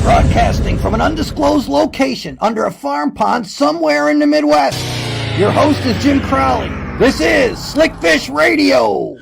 Broadcasting from an undisclosed location under a farm pond somewhere in the Midwest. Your host is Jim Crowley. This is Slickfish Radio.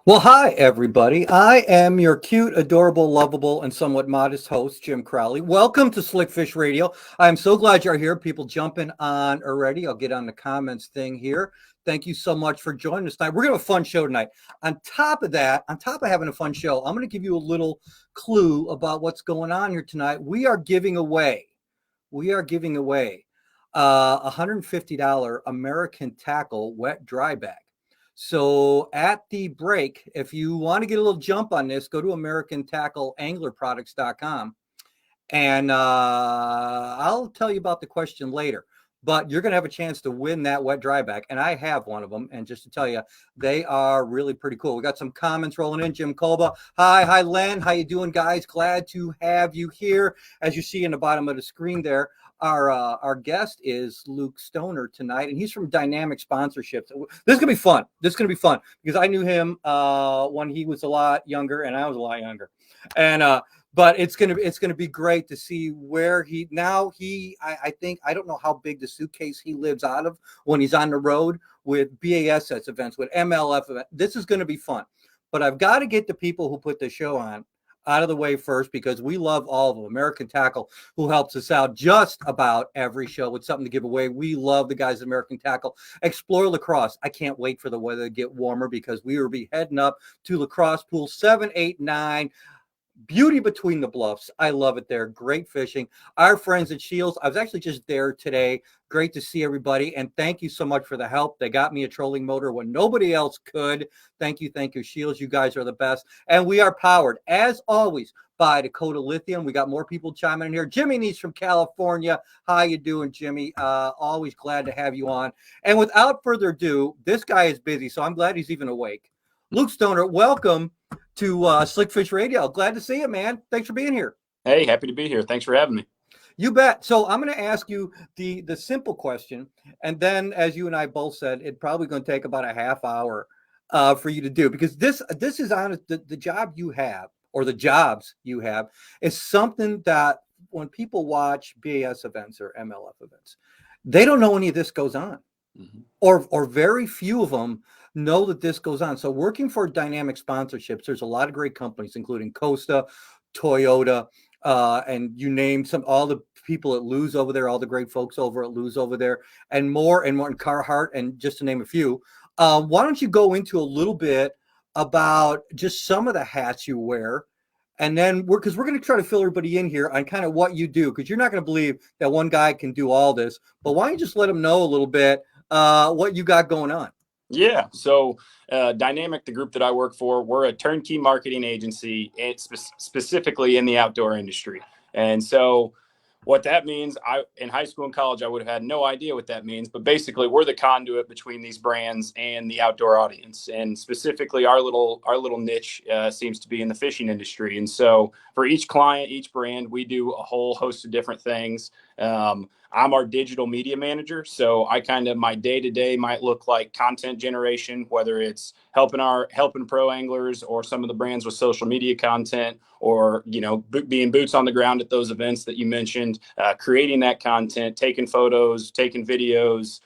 Well, hi, everybody. I am your cute, adorable, lovable, and somewhat modest host, Jim Crowley. Welcome to Slickfish Radio. I'm so glad you're here. People jumping on already. I'll get on the comments thing here. Thank you so much for joining us tonight. We're going to have a fun show tonight. On top of that, on top of having a fun show, I'm going to give you a little clue about what's going on here tonight. We are giving away a $150 American Tackle wet dry bag. So at the break, if you want to get a little jump on this, go to AmericanTackleAnglerProducts.com, and I'll tell you about the question later. But you're going to have a chance to win that wet dry bag, and I have one of them. And just to tell you, they are really pretty cool. We got some comments rolling in. Jim Colba, hi, Len, how you doing, guys? Glad to have you here. As you see in the bottom of the screen there, our guest is Luke Stoner tonight, and he's from Dynamic Sponsorships. This is gonna be fun. Because I knew him when he was a lot younger and I was a lot younger, and but it's gonna be great to see where I think I don't know how big the suitcase he lives out of when he's on the road with BASS events, with MLF events. This is gonna be fun, but I've got to get the people who put the show on out of the way first, because we love all of them. American Tackle, who helps us out just about every show with something to give away. We love the guys at American Tackle. Explore La Crosse. I can't wait for the weather to get warmer, because we will be heading up to La Crosse Pool 7, 8, 9. Beauty between the bluffs. I love it there. Great fishing. Our friends at Shields, I was actually just there today. Great to see everybody, and thank you so much for the help. They got me a trolling motor when nobody else could. Thank you, Shields. You guys are the best. And we are powered, as always, by Dakota Lithium. We got more people chiming in here. Jimmy Neese from California. How you doing, Jimmy? Always glad to have you on. And without further ado, this guy is busy, so I'm glad he's even awake. Luke Stoner, welcome to Slickfish Radio. Glad to see you, man. Thanks for being here. Hey, happy to be here. Thanks for having me. You bet. So I'm going to ask you the simple question, and then, as you and I both said, it's probably going to take about a half hour for you to do, because this is honest. The job you have, or the jobs you have, is something that when people watch BAS events or MLF events, they don't know any of this goes on, or very few of them know that this goes on. So working for Dynamic Sponsorships, there's a lot of great companies, including Costa, Toyota, and you name all the people at Lew's over there, all the great folks over at Lew's over there, and more Carhartt, and just to name a few. Why don't you go into a little bit about just some of the hats you wear, and then because we're going to try to fill everybody in here on kind of what you do, because you're not going to believe that one guy can do all this. But why don't you just let them know a little bit what you got going on? Yeah. So Dynamic, the group that I work for, we're a turnkey marketing agency, specifically in the outdoor industry. And so what that means, in high school and college, I would have had no idea what that means. But basically, we're the conduit between these brands and the outdoor audience. And specifically, our little niche seems to be in the fishing industry. And so for each client, each brand, we do a whole host of different things. I'm our digital media manager. So my day-to-day might look like content generation, whether it's helping pro anglers or some of the brands with social media content, or, being boots on the ground at those events that you mentioned, creating that content, taking photos, taking videos,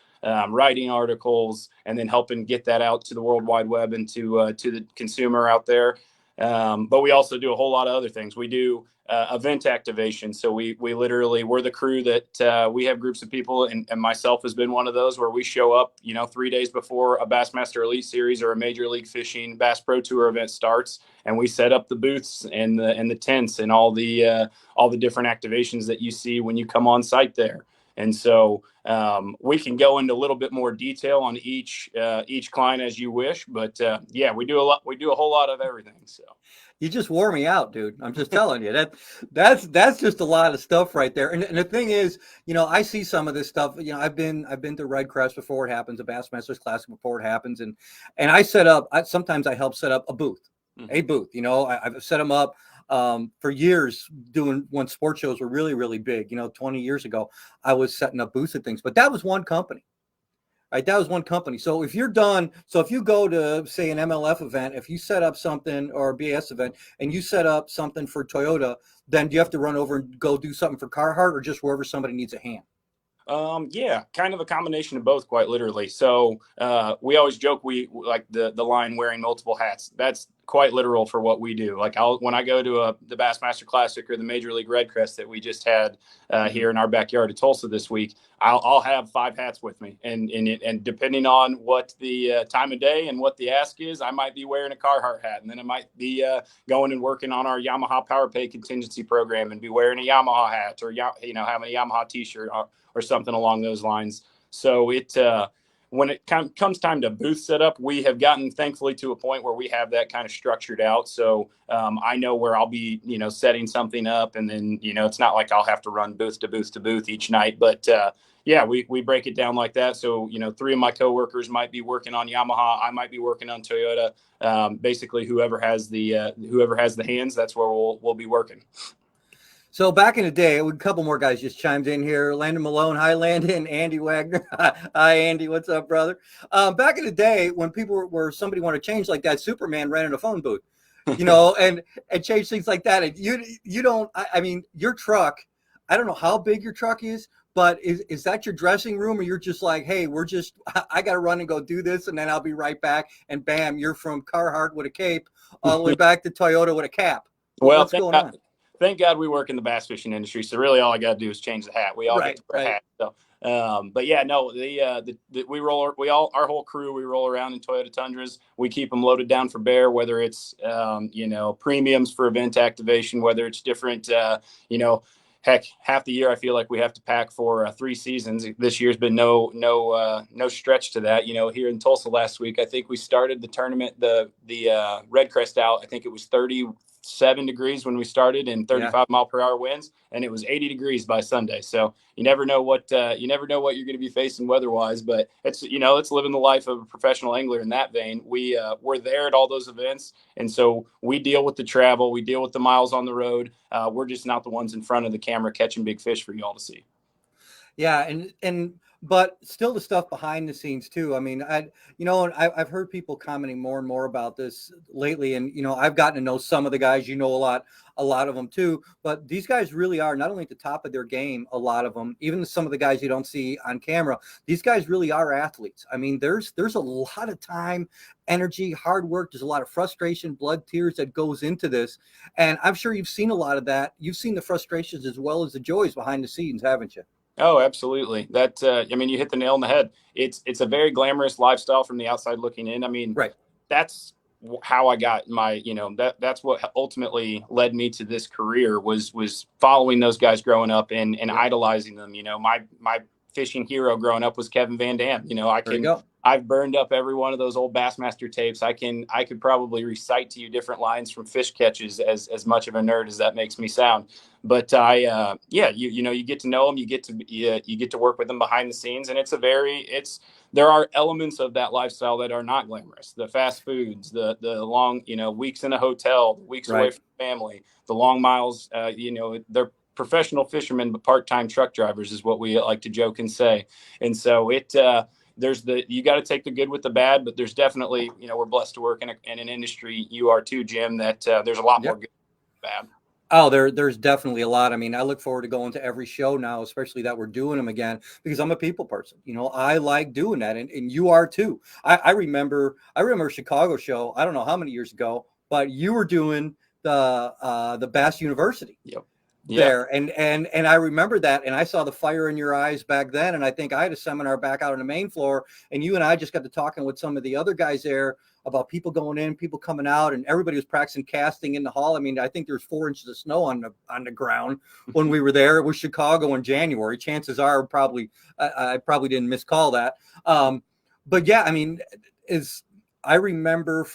writing articles, and then helping get that out to the World Wide Web and to the consumer out there. But we also do a whole lot of other things. We do event activation. So we're the crew that we have groups of people, and myself has been one of those, where we show up, 3 days before a Bassmaster Elite Series or a Major League Fishing Bass Pro Tour event starts, and we set up the booths and the tents and all the different activations that you see when you come on site there. And so we can go into a little bit more detail on each client as you wish, but we do a lot. We do a whole lot of everything. So you just wore me out, dude. I'm just telling you that's just a lot of stuff right there. And the thing is, I see some of this stuff. I've been to Red Crest before it happens, a Bassmasters Classic before it happens, and I sometimes I help set up a booth. I've set them up. For years doing when sports shows were really, really big, 20 years ago, I was setting up booths and things, but that was one company. Right, that was one company. So if you're done, so if you go to say an MLF event, if you set up something or a BS event and you set up something for Toyota, then do you have to run over and go do something for Carhartt or just wherever somebody needs a hand? Yeah, kind of a combination of both, quite literally. So we always joke we like the line wearing multiple hats. That's quite literal for what we do. Like when I go to the Bassmaster Classic or the Major League Red Crest that we just had here in our backyard of Tulsa this week, I'll have 5 hats with me, and depending on what the time of day and what the ask is, I might be wearing a Carhartt hat, and then I might be going and working on our Yamaha Power Pay contingency program and be wearing a Yamaha hat or having a Yamaha T-shirt or something along those lines. So when it comes time to booth setup, we have gotten thankfully to a point where we have that kind of structured out. So I know where I'll be, setting something up, and then, it's not like I'll have to run booth to booth to booth each night, but yeah, we break it down like that. So, 3 of my coworkers might be working on Yamaha. I might be working on Toyota. Basically whoever has the hands, that's where we'll be working. So back in the day, a couple more guys just chimed in here. Landon Malone, hi Landon. Andy Wagner, hi Andy, what's up, brother? Back in the day, when people were somebody wanted to change like that, Superman ran in a phone booth, and change things like that. And you don't. I mean, your truck. I don't know how big your truck is, but is that your dressing room, or you're just like, hey, I got to run and go do this, and then I'll be right back, and bam, you're from Carhartt with a cape all the way back to Toyota with a cap. Well, what's going on? Thank God we work in the bass fishing industry. So really all I got to do is change the hat. We all get to wear a hat. So, but yeah, no, our whole crew, we roll around in Toyota Tundras. We keep them loaded down for bear, whether it's, premiums for event activation, whether it's different, heck, half the year I feel like we have to pack for 3 seasons. This year's been no stretch to that. Here in Tulsa last week, I think we started the tournament, the Red Crest out. I think it was 37 degrees when we started and 35-mile-per-hour winds, and it was 80 degrees by Sunday. So you never know what you're going to be facing weather-wise, but it's living the life of a professional angler in that vein. We're there at all those events, and so we deal with the travel, we deal with the miles on the road. We're just not the ones in front of the camera catching big fish for you all to see. Yeah, but still the stuff behind the scenes too. I mean, I've heard people commenting more and more about this lately, and I've gotten to know some of the guys. A lot of them too. But these guys really are not only at the top of their game. A lot of them, even some of the guys you don't see on camera, these guys really are athletes. I mean, there's a lot of time, energy, hard work. There's a lot of frustration, blood, tears that goes into this, and I'm sure you've seen a lot of that. You've seen the frustrations as well as the joys behind the scenes, haven't you? Oh, absolutely. That, you hit the nail on the head. It's a very glamorous lifestyle from the outside looking in. I mean, right. That's how I got my, that's what ultimately led me to this career was following those guys growing up and idolizing them. My fishing hero growing up was Kevin Van Dam. I've burned up every one of those old Bassmaster tapes. I could probably recite to you different lines from fish catches as much of a nerd as that makes me sound. But you get to know them, you get to work with them behind the scenes, and there are elements of that lifestyle that are not glamorous. The fast foods, the long, weeks in a hotel, weeks away from family, the long miles, they're professional fishermen, but part-time truck drivers is what we like to joke and say. And so you got to take the good with the bad, but there's definitely, we're blessed to work in an industry, you are too, Jim, that there's a lot more good than bad. Oh, there's definitely a lot. I mean, I look forward to going to every show now, especially that we're doing them again, because I'm a people person. I like doing that, and you are too. I remember a Chicago show. I don't know how many years ago, but you were doing the Bass University. Yep. There. And I remember that, and I saw the fire in your eyes back then. And I think I had a seminar back out on the main floor, and you and I just got to talking with some of the other guys there about people going in, people coming out, and everybody was practicing casting in the hall. I mean, I think there's 4 inches of snow on the ground when we were there. It was Chicago in January. Chances are I probably didn't miscall that. But yeah, I mean, I remember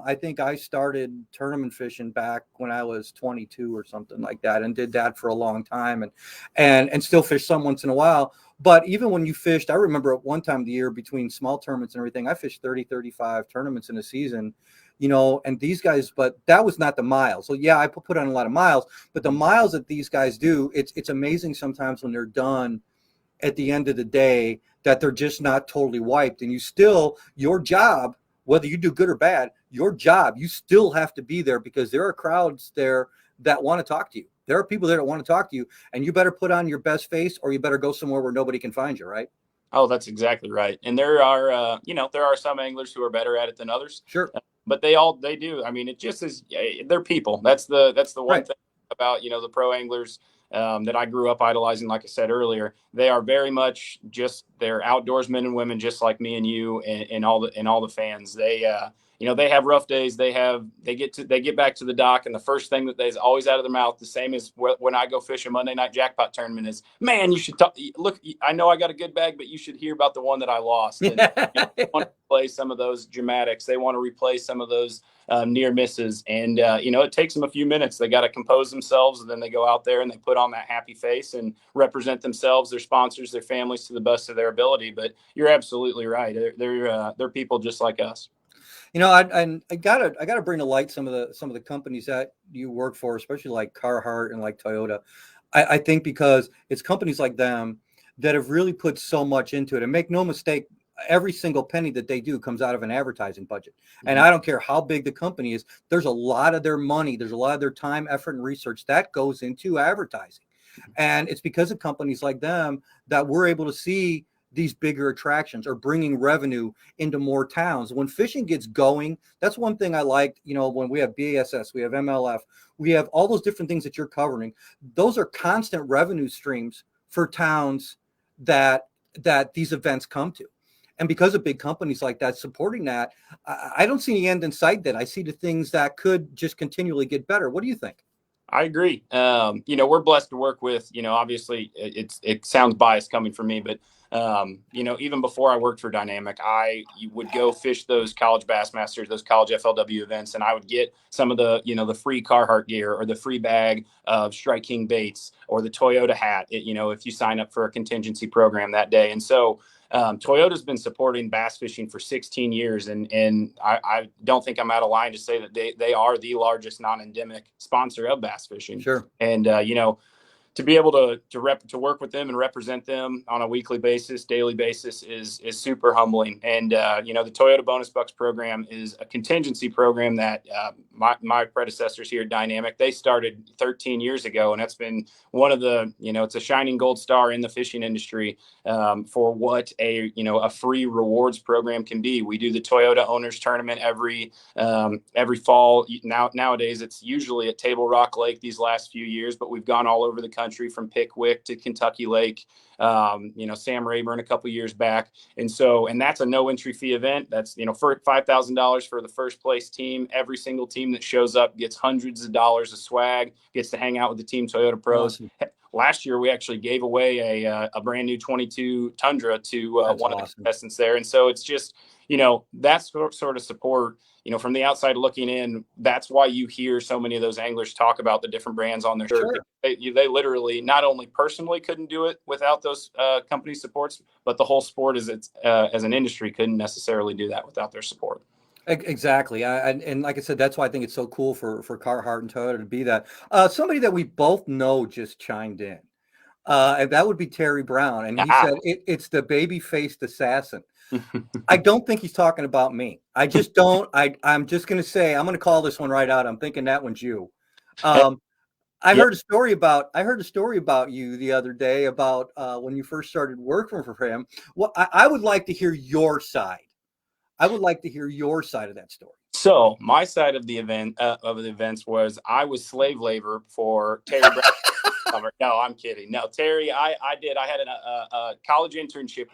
I think I started tournament fishing back when I was 22 or something like that, and did that for a long time, and still fish some once in a while. But even when you fished, I remember at one time of the year between small tournaments and everything, I fished 30, 35 tournaments in a season. and these guys, but that was not the miles. So yeah, I put on a lot of miles, but the miles that these guys do, it's amazing sometimes when they're done at the end of the day that they're just not totally wiped. And your job, whether you do good or bad, your job, you still have to be there because there are crowds there that want to talk to you. There are people there that want to talk to you, and you better put on your best face or you better go somewhere where nobody can find you, right? Oh, that's exactly right. And there are some anglers who are better at it than others, Sure. but they do. I mean, it just is. They're people. That's the one Right. thing about the pro anglers that I grew up idolizing. Like I said earlier, they are very much just they're outdoorsmen and women, just like me and you and all the fans. They have rough days. They get back to the dock, and the first thing that is always out of their mouth, the same as when I go fish a Monday night jackpot tournament, is, "Man, you should look. I know I got a good bag, but you should hear about the one that I lost." And they want to replay some of those dramatics. They want to replay some of those near misses, and it takes them a few minutes. They got to compose themselves, and then they go out there and they put on that happy face and represent themselves, their sponsors, their families to the best of their ability. But you're absolutely right. They're people just like us. I gotta bring to light some of the companies that you work for, especially like Carhartt and like Toyota. I think because it's companies like them that have really put so much into it. And make no mistake, every single penny that they do comes out of an advertising budget. And I don't care how big the company is, there's a lot of their money, there's a lot of their time, effort, and research that goes into advertising. And it's because of companies like them that we're able to see these bigger attractions or bringing revenue into more towns. When fishing gets going, that's one thing I liked, when we have BASS, we have MLF, we have all those different things that you're covering. Those are constant revenue streams for towns that these events come to. And because of big companies like that supporting that, I don't see any end in sight. That I see the things that could just continually get better. What do you think? I agree. We're blessed to work with, obviously it sounds biased coming from me, but, even before I worked for Dynamic, you would go fish those college Bassmasters, those college FLW events, and I would get some of the free Carhartt gear or the free bag of Strike King baits or the Toyota hat, if you sign up for a contingency program that day. And so, Toyota's been supporting bass fishing for 16 years, and I don't think I'm out of line to say that they are the largest non-endemic sponsor of bass fishing. Sure. And to be able to work with them and represent them on a weekly basis, daily basis is super humbling. And the Toyota Bonus Bucks program is a contingency program that my predecessors here at Dynamic, they started 13 years ago, and that's been one of the it's a shining gold star in the fishing industry for what a free rewards program can be. We do the Toyota Owners Tournament every fall. Nowadays it's usually at Table Rock Lake these last few years, but we've gone all over the country from Pickwick to Kentucky Lake, Sam Rayburn a couple years back. And that's a no entry fee event. That's, for $5,000 for the first place team. Every single team that shows up gets hundreds of dollars of swag, gets to hang out with the Team Toyota pros. Awesome. Last year, we actually gave away a brand new 22 Tundra to one of the contestants there. And so it's just, that sort of support, from the outside looking in, that's why you hear so many of those anglers talk about the different brands on their shirt. Sure. They literally not only personally couldn't do it without those company supports, but the whole sport as an industry couldn't necessarily do that without their support. Exactly. And like I said, that's why I think it's so cool for Carhartt and Toyota to be that. Somebody that we both know just chimed in. And that would be Terry Brown. And he said, it's the baby-faced assassin. I don't think he's talking about me. I just don't. I'm just going to say, I'm going to call this one right out. I'm thinking that one's you. I heard a story about you the other day about when you first started working for him. Well, I would like to hear your side. I would like to hear your side of that story. So my side of the events was I was slave labor for Terry Brown. No, I'm kidding. No, Terry, I did. I had a college internship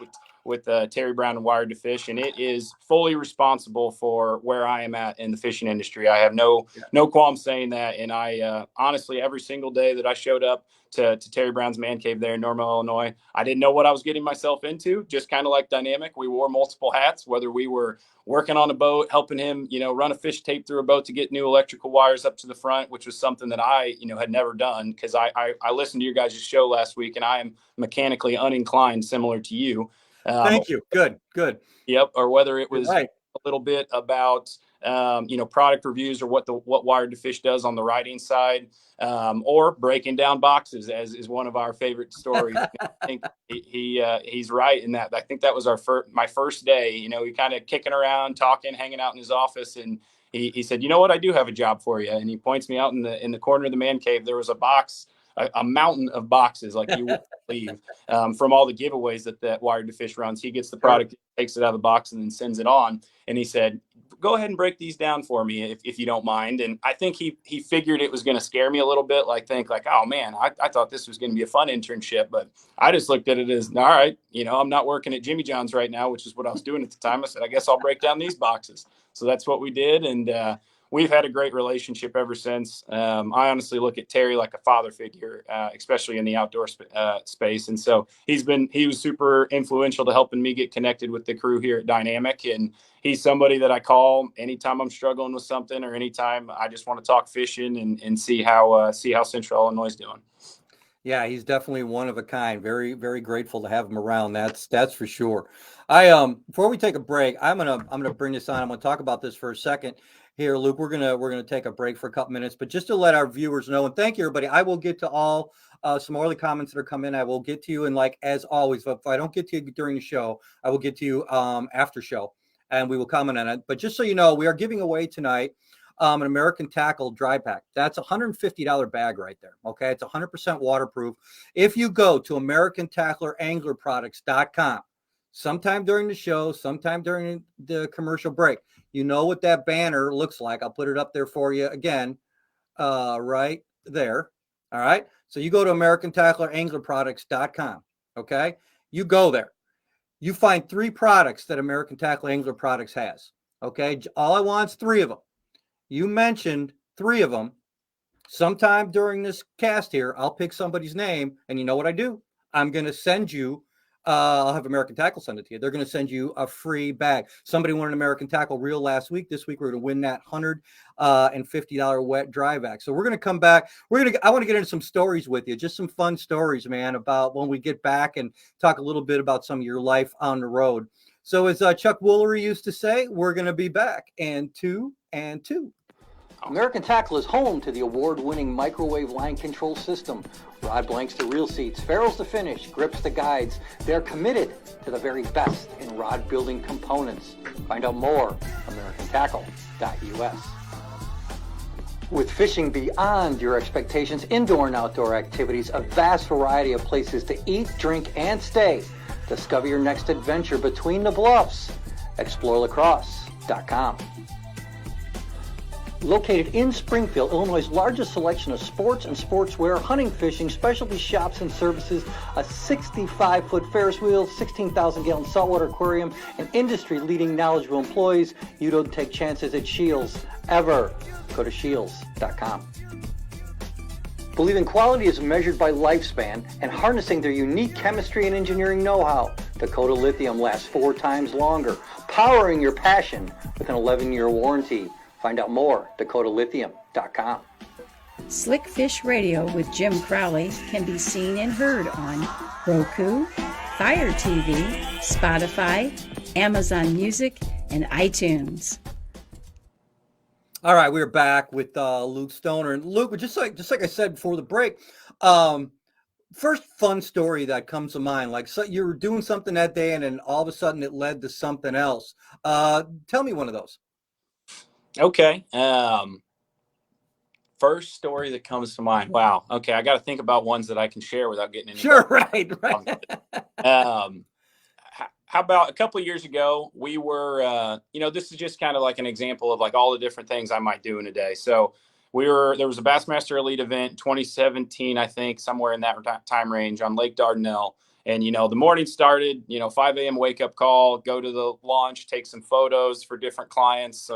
with Terry Brown and Wired to Fish, and it is fully responsible for where I am at in the fishing industry. I have no qualms saying that. And I honestly, every single day that I showed up to Terry Brown's man cave there in Normal, Illinois, I didn't know what I was getting myself into. Just kind of like Dynamic, we wore multiple hats, whether we were working on a boat, helping him, run a fish tape through a boat to get new electrical wires up to the front, which was something that I, had never done, because I listened to your guys' show last week, and I am mechanically uninclined, similar to you. Thank you. Good. Yep. Or whether it was right. a little bit about product reviews or what Wired to Fish does on the writing side, or breaking down boxes, as is one of our favorite stories. I think he's right in that. I think that was my first day. We kind of kicking around, talking, hanging out in his office, and he said, "You know what? I do have a job for you." And he points me out in the corner of the man cave. There was a box, a mountain of boxes, like you wouldn't believe, from all the giveaways that Wired to Fish runs. He gets the product, takes it out of the box, and then sends it on. And he said, "Go ahead and break these down for me if you don't mind." And I think he figured it was going to scare me a little bit, think like, oh man, I thought this was going to be a fun internship, but I just looked at it as, all right, I'm not working at Jimmy John's right now, which is what I was doing at the time. I said, I guess I'll break down these boxes. So that's what we did. And we've had a great relationship ever since. I honestly look at Terry like a father figure, especially in the outdoor space. And so he was super influential to helping me get connected with the crew here at Dynamic. And he's somebody that I call anytime I'm struggling with something, or anytime I just want to talk fishing and see how Central Illinois is doing. Yeah, he's definitely one of a kind. Very, very grateful to have him around. That's for sure. Before we take a break, I'm gonna bring this on. I'm gonna talk about this for a second here, Luke. We're gonna take a break for a couple minutes, but just to let our viewers know, and thank you everybody. I will get to all some early comments that are coming in. I will get to you, and like as always, if I don't get to you during the show, I will get to you after show, and we will comment on it. But just so you know, we are giving away tonight an American Tackle dry pack. That's a $150 bag right there. Okay. It's 100% waterproof. If you go to AmericanTacklerAnglerProducts.com, sometime during the show, sometime during the commercial break, you know what that banner looks like. I'll put it up there for you again, right there. All right. So you go to AmericanTacklerAnglerProducts.com. Okay. You go there. You find 3 products that American Tackler Angler Products has. Okay. All I want is 3 of them. You mentioned 3 of them. Sometime during this cast here, I'll pick somebody's name, and you know what I do? I'm going to send you, I'll have American Tackle send it to you. They're going to send you a free bag. Somebody won an American Tackle reel last week. This week, we're going to win that $150 wet dry bag. So we're going to come back. I want to get into some stories with you, just some fun stories, man, about when we get back and talk a little bit about some of your life on the road. So as Chuck Woolery used to say, we're going to be back. And 2 and 2. American Tackle is home to the award-winning microwave line control system. Rod blanks to reel seats, ferrules to finish, grips to guides. They're committed to the very best in rod building components. Find out more, americantackle.us. With fishing beyond your expectations, indoor and outdoor activities, a vast variety of places to eat, drink, and stay. Discover your next adventure between the bluffs. ExploreLaCrosse.com. Located in Springfield, Illinois' largest selection of sports and sportswear, hunting, fishing, specialty shops and services, a 65-foot Ferris wheel, 16,000-gallon saltwater aquarium, and industry-leading knowledgeable employees. You don't take chances at Shields, ever. Go to Shields.com. Believing quality is measured by lifespan and harnessing their unique chemistry and engineering know-how. Dakota Lithium lasts 4 times longer, powering your passion with an 11-year warranty. Find out more, DakotaLithium.com. Slick Fish Radio with Jim Crowley can be seen and heard on Roku, Fire TV, Spotify, Amazon Music, and iTunes. All right, we're back with Luke Stoner. And Luke, just like I said before the break, first fun story that comes to mind, like so you were doing something that day and then all of a sudden it led to something else. Tell me one of those. Okay. First story that comes to mind. Wow. Okay. I got to think about ones that I can share without getting into. Sure. Right. How about a couple of years ago, we were, this is just kind of like an example of like all the different things I might do in a day. So there was a Bassmaster Elite event, 2017, I think, somewhere in that time range on Lake Dardanelle. And, the morning started, 5 a.m. wake up call, go to the launch, take some photos for different clients,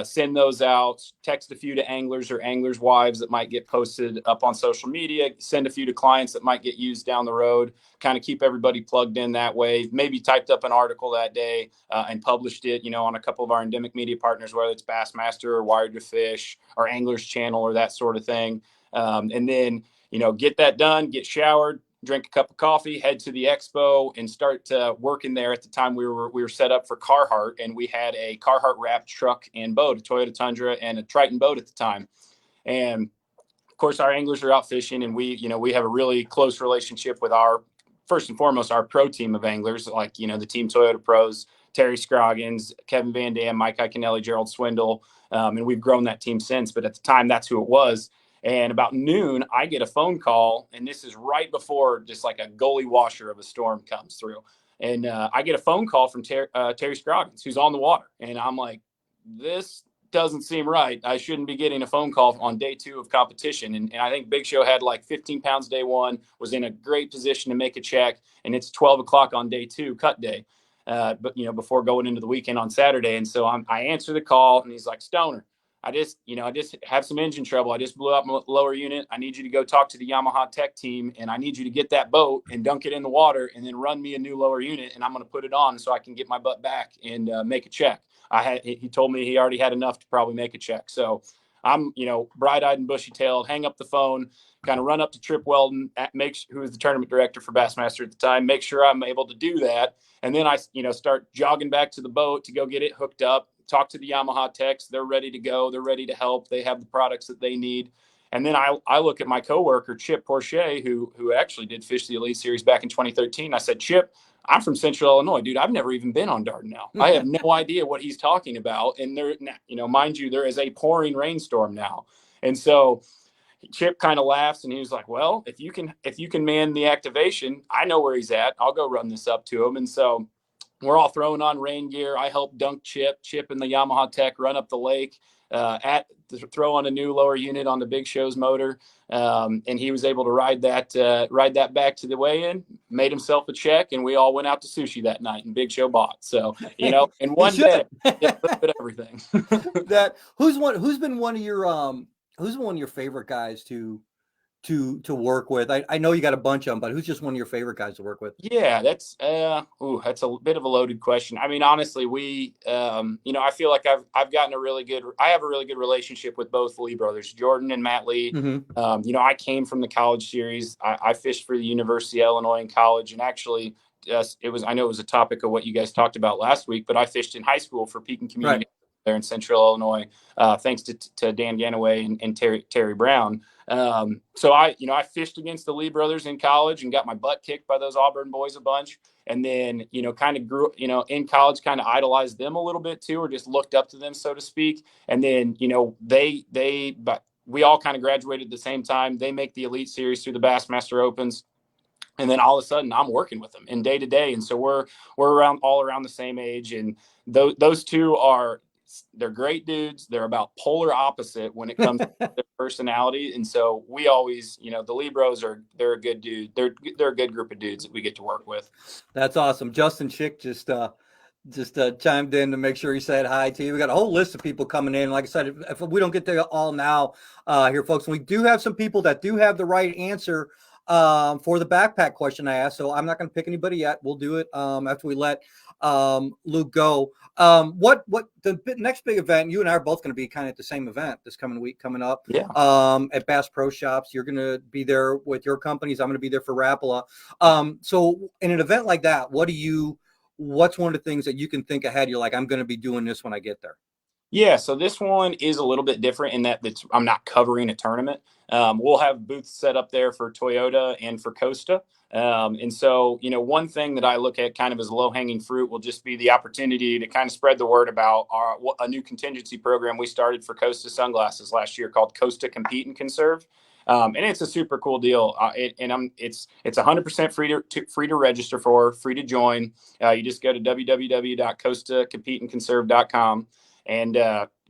send those out, text a few to anglers or anglers' wives that might get posted up on social media, send a few to clients that might get used down the road, kind of keep everybody plugged in that way. Maybe typed up an article that day and published it, on a couple of our endemic media partners, whether it's Bassmaster or Wired to Fish or Anglers Channel or that sort of thing. And then, get that done, get showered, drink a cup of coffee, head to the expo, and start working there. At the time, we were set up for Carhartt, and we had a Carhartt wrapped truck and boat, a Toyota Tundra and a Triton boat at the time. And of course, our anglers are out fishing, and we have a really close relationship with first and foremost, our pro team of anglers, like, the Team Toyota pros, Terry Scroggins, Kevin Van Dam, Mike Iaconelli, Gerald Swindle. And we've grown that team since, but at the time, that's who it was. And about noon, I get a phone call, and this is right before just like a gully washer of a storm comes through. And I get a phone call from Terry Scroggins, who's on the water. And I'm like, this doesn't seem right. I shouldn't be getting a phone call on day 2 of competition. And I think Big Show had like 15 pounds day 1, was in a great position to make a check. And it's 12 o'clock on day 2, cut day. But before going into the weekend on Saturday. And so I answer the call, and he's like, Stoner, I just have some engine trouble. I just blew up my lower unit. I need you to go talk to the Yamaha tech team, and I need you to get that boat and dunk it in the water and then run me a new lower unit. And I'm going to put it on so I can get my butt back and make a check. He told me he already had enough to probably make a check. So I'm, bright-eyed and bushy-tailed, hang up the phone, kind of run up to Trip Weldon, who was the tournament director for Bassmaster at the time, make sure I'm able to do that. And then I, start jogging back to the boat to go get it hooked up, talk to the Yamaha techs. They're ready to go. They're ready to help. They have the products that they need. And then I look at my coworker, Chip Porcher, who actually did fish the Elite Series back in 2013. I said, Chip, I'm from Central Illinois, dude. I've never even been on Dardanelle. I have no idea what he's talking about. And there, mind you, there is a pouring rainstorm now. And so Chip kind of laughs, and he was like, well, if you can man the activation, I know where he's at. I'll go run this up to him. And so we're all throwing on rain gear. I helped dunk Chip and the Yamaha tech run up the lake, throw on a new lower unit on the Big Show's motor. And he was able to ride that back to the weigh-in, made himself a check, and we all went out to sushi that night, and Big Show bought. So, in one day, a little bit of everything. Who's been one of your favorite guys to work with? I know you got a bunch of them, but who's just one of your favorite guys to work with? Yeah, that's a bit of a loaded question. I mean, honestly, I feel like I have a really good relationship with both Lee brothers, Jordan and Matt Lee. Mm-hmm. I came from the college series. I fished for the University of Illinois in college, and actually, I know it was a topic of what you guys talked about last week, but I fished in high school for Pekin Community. Right. There in Central Illinois, thanks to Dan Ganaway and Terry Brown. So I fished against the Lee brothers in college and got my butt kicked by those Auburn boys a bunch. And then, kind of grew, in college, kind of idolized them a little bit too, or just looked up to them, so to speak. And then, but we all kind of graduated at the same time. They make the Elite Series through the Bassmaster Opens. And then all of a sudden I'm working with them in day to day. And so we're all around the same age. And those two they're great dudes. They're about polar opposite when it comes to their personality. And so we always, the Libros they're a good dude. They're a good group of dudes that we get to work with. That's awesome. Justin Schick just chimed in to make sure he said hi to you. We got a whole list of people coming in. Like I said, if we don't get to all now here, folks, we do have some people that do have the right answer for the backpack question I asked. So I'm not going to pick anybody yet. We'll do it after we let Luke go. What the next big event? You and I are both going to be kind of at the same event this coming week coming up. Yeah. At Bass Pro Shops, you're going to be there with your companies. I'm going to be there for Rapala. So in an event like that, what's one of the things that you can think ahead? You're like, I'm going to be doing this when I get there. Yeah, so this one is a little bit different in that I'm not covering a tournament. We'll have booths set up there for Toyota and for Costa. And so, one thing that I look at kind of as low-hanging fruit will just be the opportunity to kind of spread the word about a new contingency program we started for Costa sunglasses last year called Costa Compete and Conserve. And it's a super cool deal. It's 100% free to register for, free to join. You just go to www.costacompeteandconserve.com. And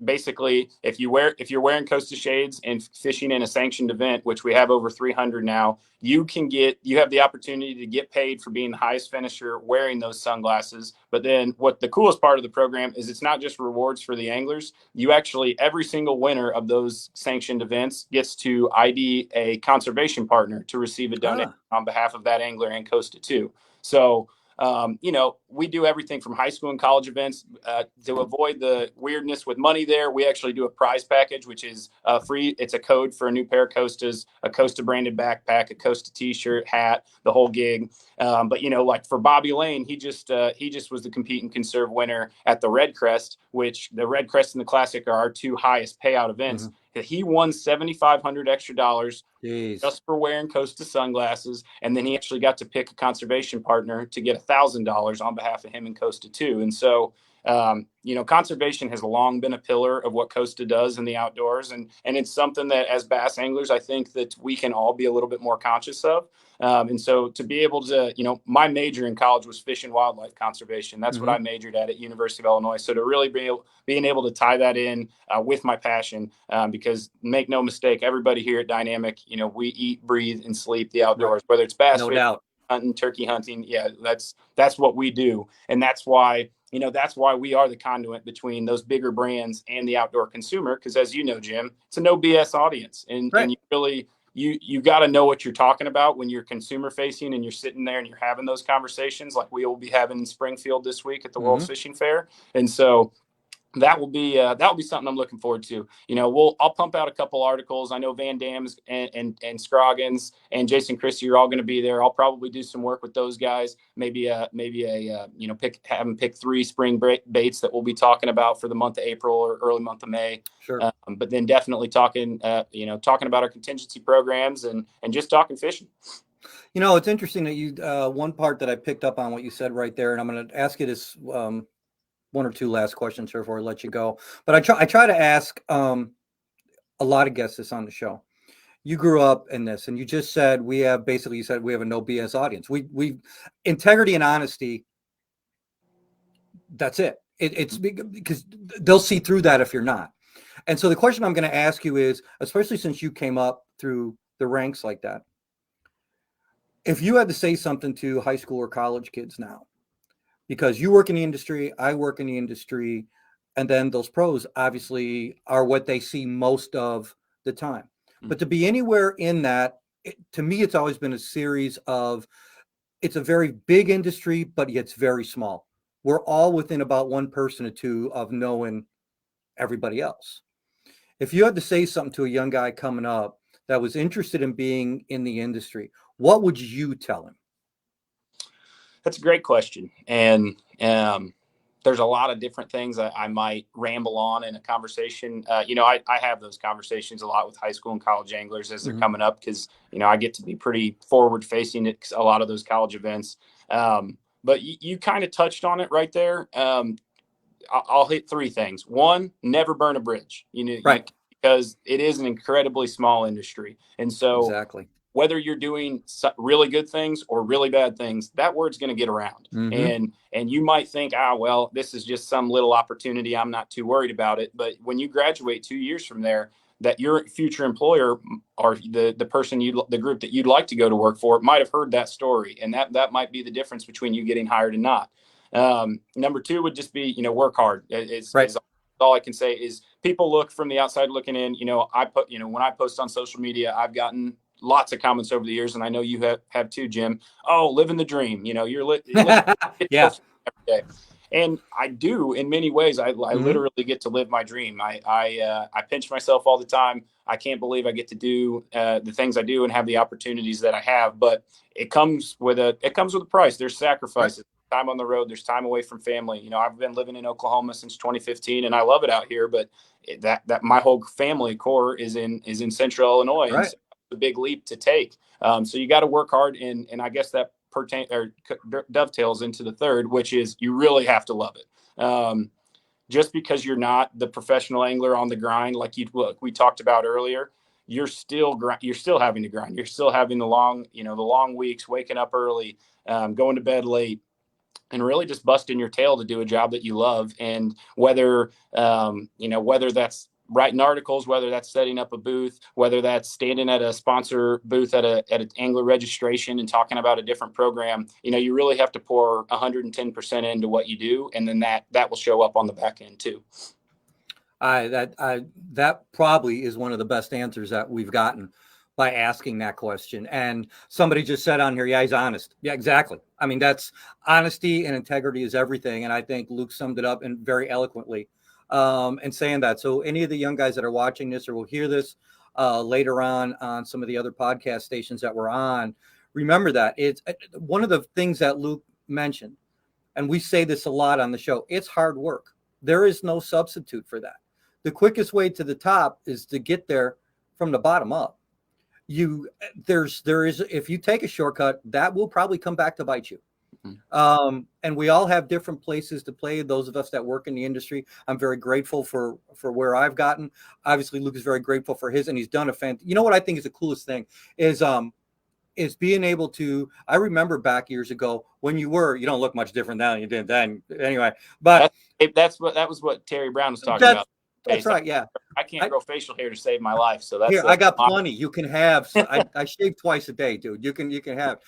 basically, if you're wearing Costa shades and fishing in a sanctioned event, which we have over 300 now, you have the opportunity to get paid for being the highest finisher wearing those sunglasses. But then what the coolest part of the program is, it's not just rewards for the anglers. You actually, every single winner of those sanctioned events gets to ID a conservation partner to receive a donation on behalf of that angler and Costa too. So we do everything from high school and college events to avoid the weirdness with money there. We actually do a prize package, which is free. It's a code for a new pair of Costas, a Costa branded backpack, a Costa t-shirt, hat, the whole gig. But like for Bobby Lane, he just was the compete and conserve winner at the Red Crest, which the Red Crest and the Classic are our two highest payout events. Mm-hmm. He won $7,500 extra just for wearing Costa sunglasses, and then he actually got to pick a conservation partner to get $1,000 on behalf of him and Costa too. And so conservation has long been a pillar of what Costa does in the outdoors. And it's something that as bass anglers, I think that we can all be a little bit more conscious of. And so to be able to, my major in college was fish and wildlife conservation. That's what I majored at University of Illinois. So to really being able to tie that in with my passion, because make no mistake, everybody here at Dynamic, we eat, breathe, and sleep the outdoors, whether it's bass fishing, hunting, turkey hunting. Yeah, that's what we do. And that's why we are the conduit between those bigger brands and the outdoor consumer. Because as you know, Jim, it's a no BS audience. And you really, you got to know what you're talking about when you're consumer facing and you're sitting there and you're having those conversations like we will be having in Springfield this week at the World Fishing Fair. And so that will be something I'm looking forward to. I'll pump out a couple articles. I know Van Dam's and Scroggins and Jason Christie are all going to be there. I'll probably do some work with those guys. Maybe have them pick 3 spring baits that we'll be talking about for the month of April or early month of May. Sure. But then definitely talking about our contingency programs and just talking fishing. It's interesting that you one part that I picked up on what you said right there, and I'm going to ask you this. 1 or 2 last questions here before I let you go. But I try to ask a lot of guests this on the show. You grew up in this, and you just said we have a no BS audience. We integrity and honesty. That's it. It's because they'll see through that if you're not. And so the question I'm going to ask you is, especially since you came up through the ranks like that, if you had to say something to high school or college kids now, because you work in the industry, I work in the industry, and then those pros obviously are what they see most of the time. But to be anywhere in that, to me, it's always been a series of, it's a very big industry, but it's very small. We're all within about 1 person or 2 of knowing everybody else. If you had to say something to a young guy coming up that was interested in being in the industry, what would you tell him? That's a great question. And there's a lot of different things that I might ramble on in a conversation. I have those conversations a lot with high school and college anglers as they're coming up because, I get to be pretty forward facing at a lot of those college events. But you kind of touched on it right there. I'll hit 3 things. 1, never burn a bridge, because it is an incredibly small industry. And so exactly. Whether you're doing really good things or really bad things, that word's going to get around. And you might think, well, this is just some little opportunity. I'm not too worried about it. But when you graduate 2 years from there, that your future employer or the person the group that you'd like to go to work for might have heard that story. And that might be the difference between you getting hired and not. Number 2 would just be, work hard. Is all I can say is people look from the outside looking in. When I post on social media, I've gotten lots of comments over the years, and I know you have too, Jim. Oh, living the dream. You're living yeah. every day. And I do in many ways. I literally get to live my dream. I pinch myself all the time. I can't believe I get to do the things I do and have the opportunities that I have. But it comes with a price. There's sacrifices. Right. Time on the road. There's time away from family. I've been living in Oklahoma since 2015, and I love it out here. But that my whole family core is in Central Illinois. Right. And so a big leap to take. So you got to work hard, and I guess that dovetails into the 3rd, which is you really have to love it. Just because you're not the professional angler on the grind like we talked about earlier, you're still having to grind. You're still having the long weeks, waking up early, going to bed late, and really just busting your tail to do a job that you love. And whether that's writing articles, whether that's setting up a booth, whether that's standing at a sponsor booth at an angler registration and talking about a different program, you really have to pour 110% into what you do. And then that will show up on the back end too. That probably is one of the best answers that we've gotten by asking that question. And somebody just said on here, yeah, he's honest. Yeah, exactly. I mean, that's honesty and integrity is everything. And I think Luke summed it up and very eloquently in saying that. So any of the young guys that are watching this or will hear this later on some of the other podcast stations that we're on, remember that it's one of the things that Luke mentioned. And we say this a lot on the show. It's hard work. There is no substitute for that. The quickest way to the top is to get there from the bottom up. There is, if you take a shortcut, that will probably come back to bite you. And we all have different places to play. Those of us that work in the industry, I'm very grateful for where I've gotten. Obviously, Luke is very grateful for his, and he's done a fantastic. You know what I think is the coolest thing is being able to. I remember back years ago when you don't look much different now than you did then. Anyway, but that was what Terry Brown was talking about. That's right. Yeah. I can't grow facial hair to save my life. So that's here. I got plenty. You can have. I shave twice a day, dude. You can have.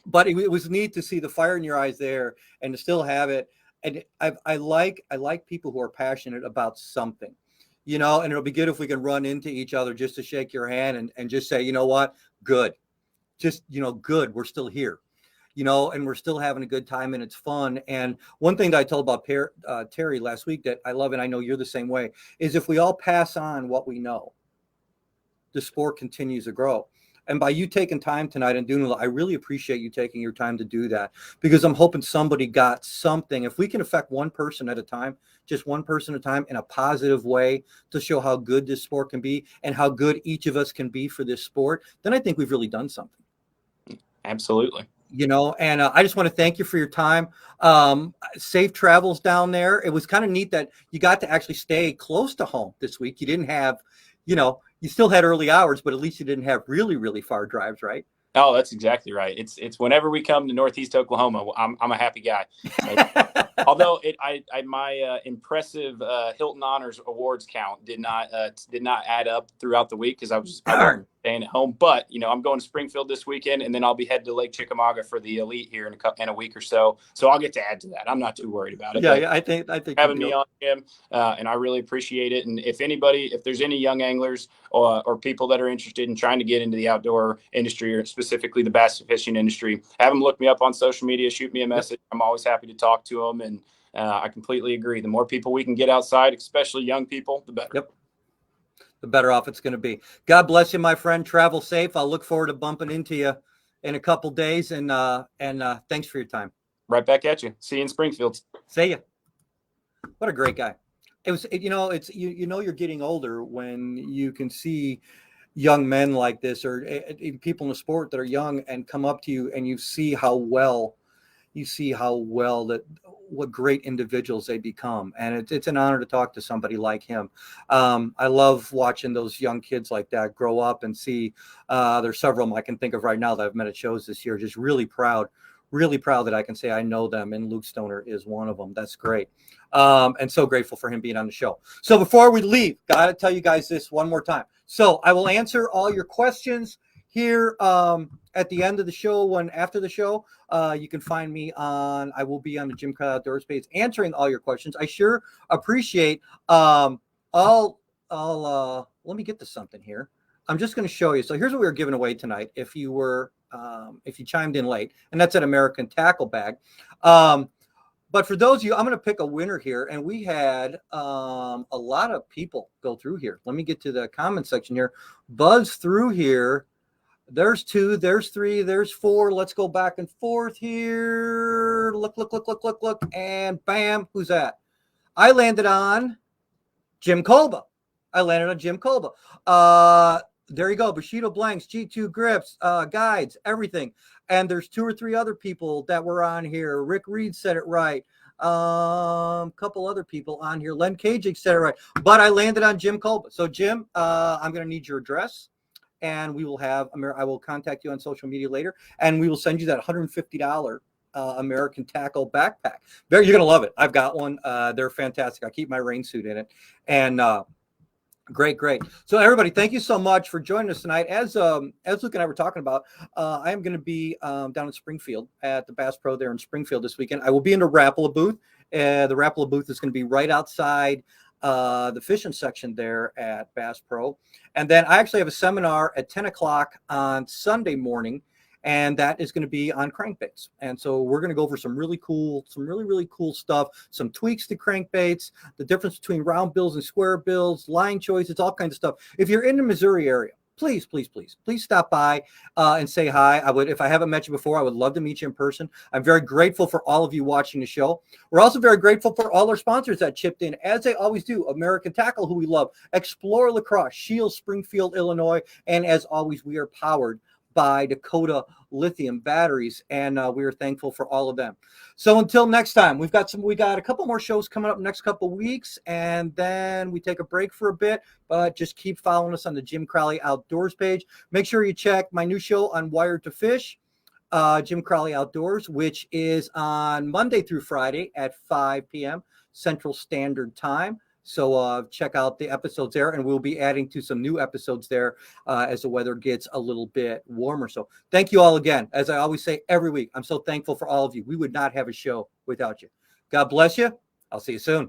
But it was neat to see the fire in your eyes there and to still have it. And I like people who are passionate about something, and it'll be good if we can run into each other just to shake your hand and just say, you know what, good, just, good. We're still here, and we're still having a good time and it's fun. And one thing that I told about Terry last week that I love, and I know you're the same way, is if we all pass on what we know, the sport continues to grow. And by you taking time tonight and doing it, I really appreciate you taking your time to do that, because I'm hoping somebody got something. If we can affect one person at a time, just one person at a time in a positive way to show how good this sport can be and how good each of us can be for this sport, then I think we've really done something. Absolutely. And I just want to thank you for your time. Safe travels down there. It was kind of neat that you got to actually stay close to home this week. You didn't have, you still had early hours, but at least you didn't have really, really far drives, right? Oh, that's exactly right. It's whenever we come to Northeast Oklahoma, I'm a happy guy. Although my impressive Hilton Honors Awards count did not add up throughout the week because I was staying at home. But I'm going to Springfield this weekend, and then I'll be headed to Lake Chickamauga for the Elite here in a week or so. So I'll get to add to that. I'm not too worried about it. Yeah, I think having me on, Jim, and I really appreciate it. And if there's any young anglers or people that are interested in trying to get into the outdoor industry, or specifically the bass fishing industry, have them look me up on social media, shoot me a message. I'm always happy to talk to them. And I completely agree. The more people we can get outside, especially young people, the better. Yep. The better off it's going to be. God bless you, my friend. Travel safe. I'll look forward to bumping into you in a couple days. And thanks for your time. Right back at you. See you in Springfield. See ya. What a great guy. It was, it's, you're getting older when you can see young men like this, or people in the sport that are young and come up to you and you see how well what great individuals they become. And it's an honor to talk to somebody like him. I love watching those young kids like that grow up and see, there's several of them I can think of right now that I've met at shows this year. Just really proud that I can say I know them, and Luke Stoner is one of them. That's great. And so grateful for him being on the show. So before we leave, got to tell you guys this one more time. So I will answer all your questions here at the end of the show. After the show, you can find me I will be on the Jim Crowley Outdoors page answering all your questions. I sure appreciate let me get to something here. I'm just going to show you. So here's what we were giving away tonight. If you chimed in late, and that's an American tackle bag. But for those of you, I'm going to pick a winner here. And we had a lot of people go through here. Let me get to the comment section here. Buzz through here. There's 2, there's 3, there's 4. Let's go back and forth here. Look. And bam, who's that? I landed on Jim Kolba. There you go. Bushido blanks, G2 grips, guides, everything. And there's 2 or 3 other people that were on here. Rick Reed said it right. Couple other people on here. Len Kajik said it right. But I landed on Jim Kolba. So Jim, I'm going to need your address. And we will I will contact you on social media later, and we will send you that $150 American Tackle backpack. You're going to love it. I've got one. They're fantastic. I keep my rain suit in it. And great. So everybody, thank you so much for joining us tonight. As Luke and I were talking about, I am going to be down in Springfield at the Bass Pro there in Springfield this weekend. I will be in the Rapala booth. The Rapala booth is going to be right outside the fishing section there at Bass Pro. And then I actually have a seminar at 10 o'clock on Sunday morning, and that is going to be on crankbaits. And so we're going to go over some really cool stuff, some tweaks to crankbaits, the difference between round bills and square bills, line choices, all kinds of stuff. If you're in the Missouri area, please stop by and say hi. I would, if I haven't met you before, I would love to meet you in person. I'm very grateful for all of you watching the show. We're also very grateful for all our sponsors that chipped in, as they always do. American Tackle, who we love, Explorer Lacrosse, Shields, Springfield, Illinois, and as always, we are powered by Dakota lithium batteries, and we are thankful for all of them. So until next time, we got a couple more shows coming up next couple weeks, and then we take a break for a bit, but just keep following us on the Jim Crowley Outdoors page. Make sure you check my new show on Wired to Fish, Jim Crowley Outdoors, which is on Monday through Friday at 5 p.m. Central Standard Time. So check out the episodes there, and we'll be adding to some new episodes there as the weather gets a little bit warmer. So thank you all again. As I always say every week, I'm so thankful for all of you. We would not have a show without you. God bless you. I'll see you soon.